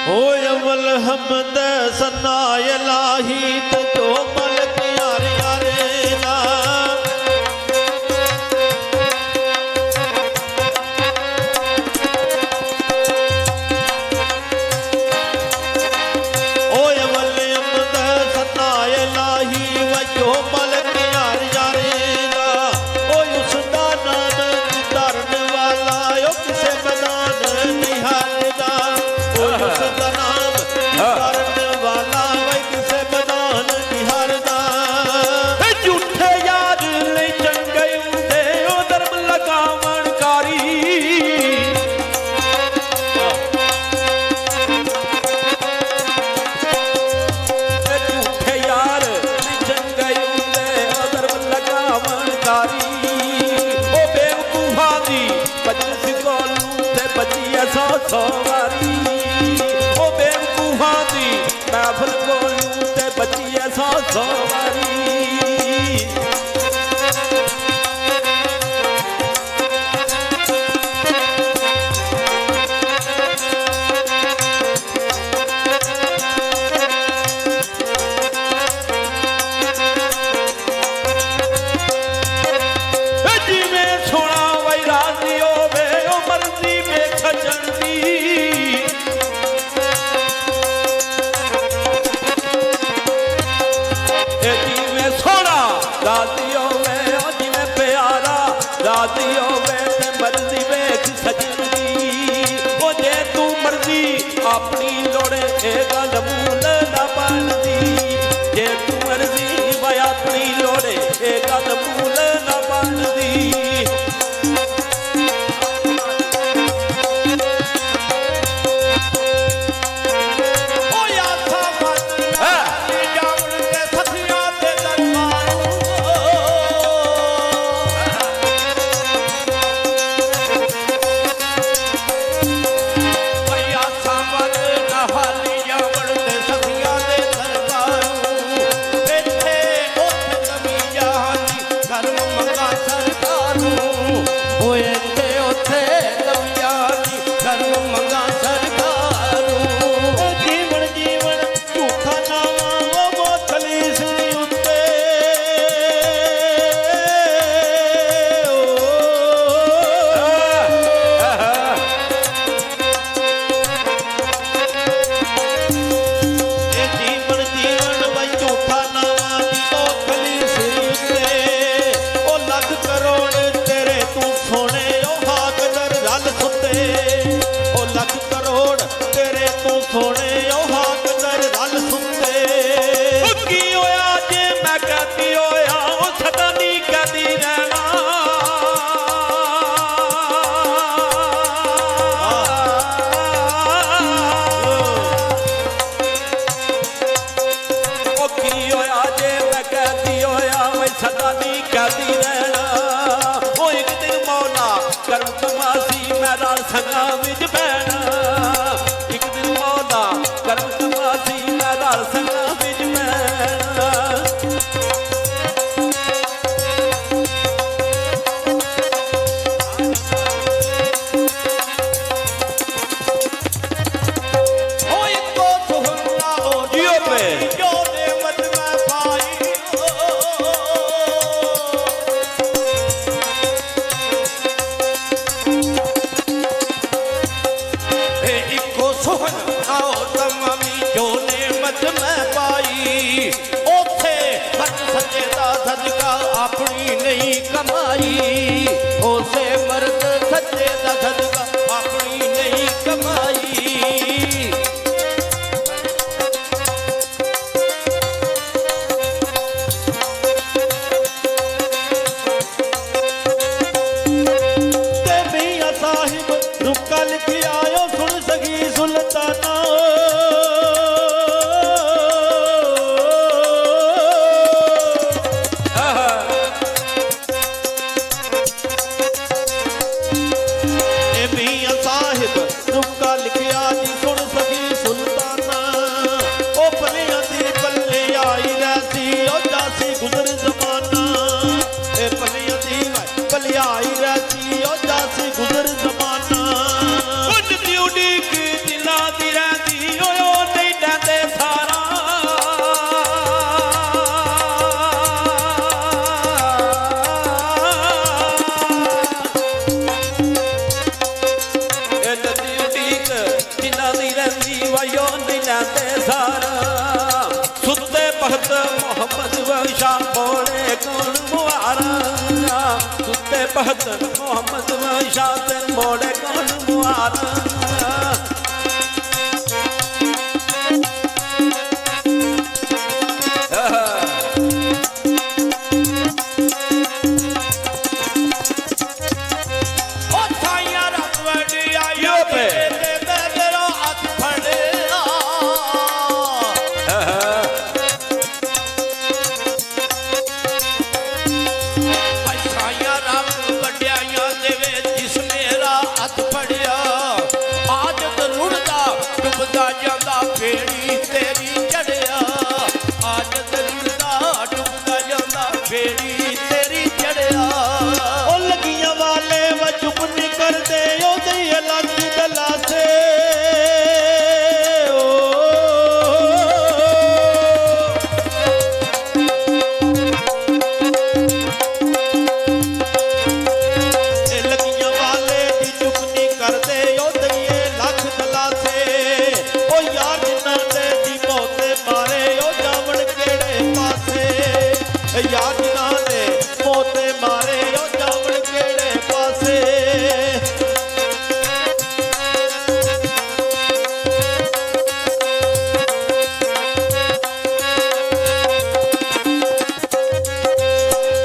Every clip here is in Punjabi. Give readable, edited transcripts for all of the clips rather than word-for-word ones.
ओ अवल हमद सना इलाही तो मलक यार यारे ना ओ अवल हमद सना इलाही वजो मलक यार यारे ना ओ उसदा नाम धरन वाला ओ किसे मैदान नहीं हारदा ओ उसदा नाम धरन वाला वै किसे मैदान नहीं हारदा झूठे यार नहीं चंगे हुंदे ओ धर्म लगावण कारी सवारी ओ बेवकूफा दी महफिल कोलू ते बची है सवारी जिमें सोना वही राजी होवे ओ मर्जी में खचन राजियो में जिमें प्यारा राजियो में मर्जी वेख सजदी ओ जे तू मर्जी अपनी लोड़े ए गल मूल ना बनदी जे तू मर्जी वे अपनी लोड़े ए गल मूल ना बनदी संगा विच पैना एक दिन मौला करम समासी मेरा संगा विच पैना ओ इको सुहना ओ जियो पे जो नेमत में पाई अपनी नहीं कमाई उसे मर्द सच्चे दा सदका अपनी नहीं कमाई ते मियां साहिब रुका लिखी आयो सुन सकी सुल्ताना ਜਿਨ੍ਹਾਂ ਦੀ ਰਹਿੰਦੀ ਵਾਯੋ ਨਹੀਂ ਲੈਂਦੇ ਸਾਰਾ ਸੁੱਤੇ ਭਗਤ ਮੁਹੰਮਦ ਬਖਸ਼ਾ ਮੋੜੇ ਕੌਣ ਮੁਹਾਰਾ ਸੁੱਤੇ ਭਗਤ ਮੁਹੰਮਦ ਬਖਸ਼ਾ ਤੇ ਮੋੜੇ ਕੌਣ ਮੁਹਾਰਾ ਬੇੜੀ ਤੇਰੀ ਚੜਿਆ ਅੱਜ ਦਰੁੜਦਾ ਡੁੱਬਦਾ ਜਾਂਦਾ ਬੇੜੀ ਤੇਰੀ ਚੜਿਆ ਉਹ ਲੱਗੀਆਂ ਵਾਲੇ ਵਾ ਚੁੱਪ ਨਹੀਂ ਕਰਦੇ ਉਹਦੇ ਲੱਗ ਦਲਾਸੇ ਇਹ ਲੱਗੀਆਂ ਵਾਲੇ ਦੀ ਚੁੱਪ ਨਹੀਂ ਕਰਦੇ ਉਹਦੇ ਲੱਖ ਦਲਾਸੇ ਉਹ ਯਾਰ ਯਾਰ ਜਿਨ੍ਹਾਂ ਨੇ ਮੋਤੇ ਮਾਰੇ ਉਹ ਜਾਵਣ ਕਿਹੜੇ ਪਾਸੇ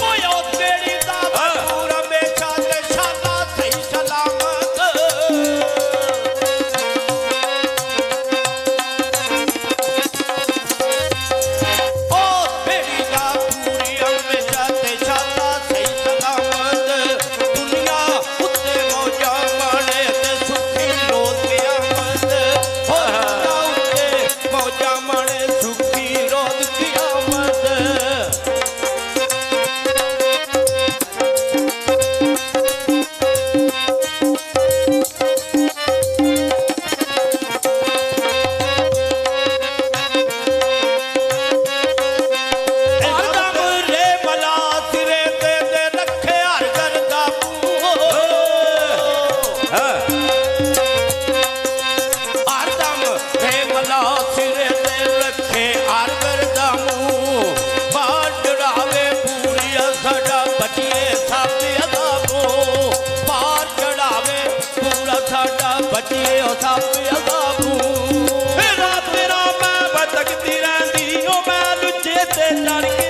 ਓਏ ਉਹ ਤੇਰੀ ਦਾ ਪੂਰਾ ਮੇਚਾ ਤੇ ਸ਼ਾਨਾ ਸਹੀ ਸਲਾਮਤ ਬਚੀਏ ਉਹ ਸੱਪ ਅਜ਼ਾਬੂ ਰਾਤ ਮੇਰਾ ਮੈਂ ਭਟਕਦੀ ਰਹਿੰਦੀ ਉਹ ਮੈਂ ਲੁੱਚੇ ਤੇ ਚੜ ਕੇ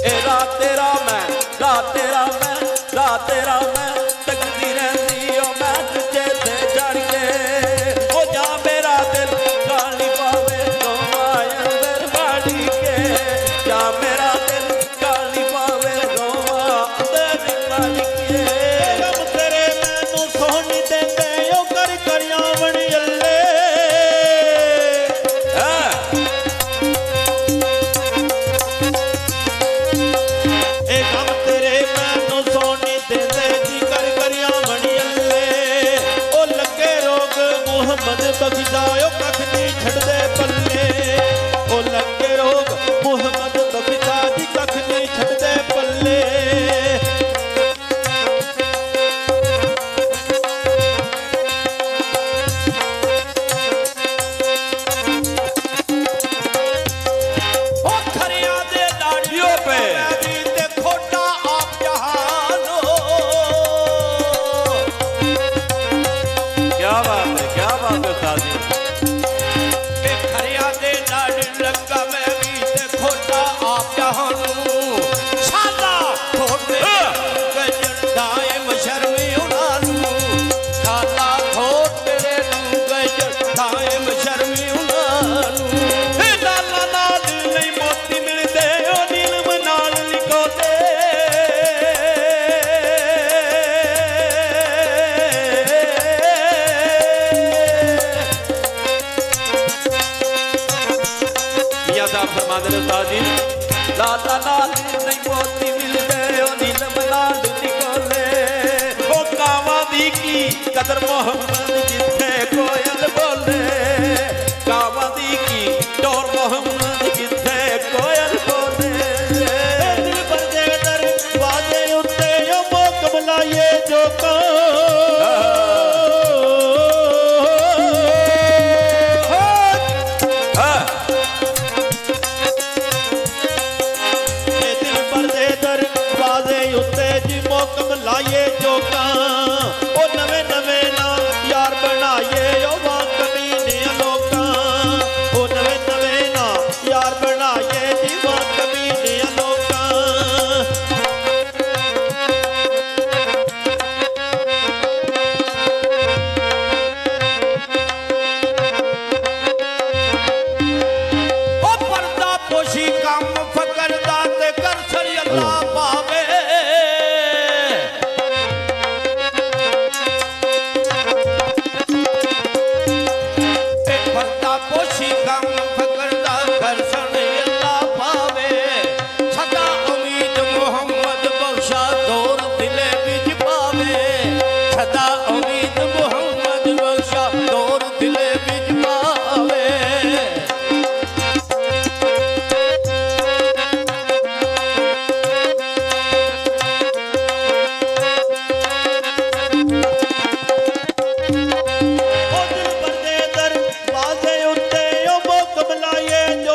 ਇਹ ਰਾਤ ਤੇਰਾ ਮੈਂ ਤੱਕਦੀ ਰਹਿੰਦੀ ਉਹ ਮੈਂ ਲੁੱਚੇ ਤੇ ਚੜ ਕੇ ਮੇਰਾ ਦਿਲ ਕਾਲੀ ਪਾਵੇ ਰੋਵਾ ਅੰਦਰ ਮਾਲਿਕੇ ਗਮ ਤੇਰੇ ਮੈਨੂੰ ਸੋਹਣ ਦਿੰਦੇ ਉਹ ਕਰ ਕਰਿਆਵਣ ਅੱਲੇ ਇਹ ਗਮ ਤੇਰੇ ਮੈਨੂੰ ਸੋਹਣ ਦਿੰਦੇ ਜੀ ਕਰ ਕਰਿਆਵਣ ਅੱਲੇ ਉਹ ਲੱਗੇ ਰੋਗ ਮੁਹੰਮਦ ਬਖਸ਼ਾ ਉਹ ਕੱਖ ਨਹੀਂ ਛੱਡਦੇ ਪੱਲੇ ਉਹ ਲੱਗੇ ਰੋਗ ਮੁਹੰਮਦ ਬਖਸ਼ਾ ਦੀ ਕੱਖ ਨਹੀਂ ਛੱਡਦੇ ਪੱਲੇ ਉਹ ਖਰਿਆਂ ਦੇ ਲਾੜੀਓ ਪੇ ਤੇ ਖੋਟਾ ਆਪ ਜਹਾਨੋ ਕੀ ਬਾਤ ਹੈ ਸਾਜੀ ਇਹ ਖਰਿਆਂ ਦੇ ਲਾੜ ਲੱਗਾ ਮੈਂ ਵੀ ਤੇ ਖੋਟਾ ਆਪ ਜਹਾਨੂ ਸਾਲਾ ਖੋਟੇ ਗਜਣ ਦਾਇਮ ਸ਼ਰਮੀ ਉਹਨਾਂ ਨੂੰ ਸਾਲਾ ਖੋਟੇ ਨੂੰ ਗਜਣ ਦਾਇਮ ਸ਼ਰਮੀ ਉਹਨਾਂ ਨੂੰ ਇਹ ਲਾਲਾ ਨਾਲ ਨਹੀਂ ਮੋਤੀ ਮਿਲਦੇ ਉਹ ਨੀਲਮ ਨਾਲ ਲਿਖੋਦੇ ਸਾਹਿਬ ਫਰਮਾਉਂਦੇ ਨੇ ਉਸਤਾਦ ਜੀ ਲਾਲਾ ਨਾਲ ਨਹੀਂ ਮੋਤੀ ਮਿਲਦੇ ਉਹ ਨੀਲਮ ਨਾਲ ਨਿਕੋਲੇ ਉਹ ਕਾਵਾਂ ਦੀ ਕੀ ਕਦਰ ਮੁਹੰਮਦ ਜਿੱਥੇ ਕੋਇਲ ਬੋਲੇ ਕਾਵਾਂ ਮੁਹੰਮਦ ਜਿੱਥੇ ਕੋਇਲ ਬੋਲੇ ਦਿਲ ਪਰਦੇ ਦਰਵਾਜ਼ੇ ਉੱਤੇ ਓ ਮੋਕ ਮਲਾਈਏ ਜੋ ਕਾਂ ਲਾਈਏ ਜੋਕਾਂ ਉਹ ਨਵੇਂ ਨਵੇਂ ਨਾ ਯਾਰ ਬਣਾਈਏ ਉਹ ਵਾਂ ਕਮੀਨਿਆਂ ਲੋਕਾਂ ਉਹ ਨਵੇਂ ਨਵੇਂ ਨਾ ਯਾਰ ਬਣਾਈਏ ਜੀਵਾਂ ਕਮੀਨਿਆਂ ਲੋਕਾਂ ਉਹ ਪਰਦਾ ਪੋਸ਼ੀ ਕੰਮ ਫਕਰ ਦਾ ਤੇ ਕਰ ਸਰੀ ਅੱਲਾ ਪਾਵੇ ਲਾਈਏ ਜੋ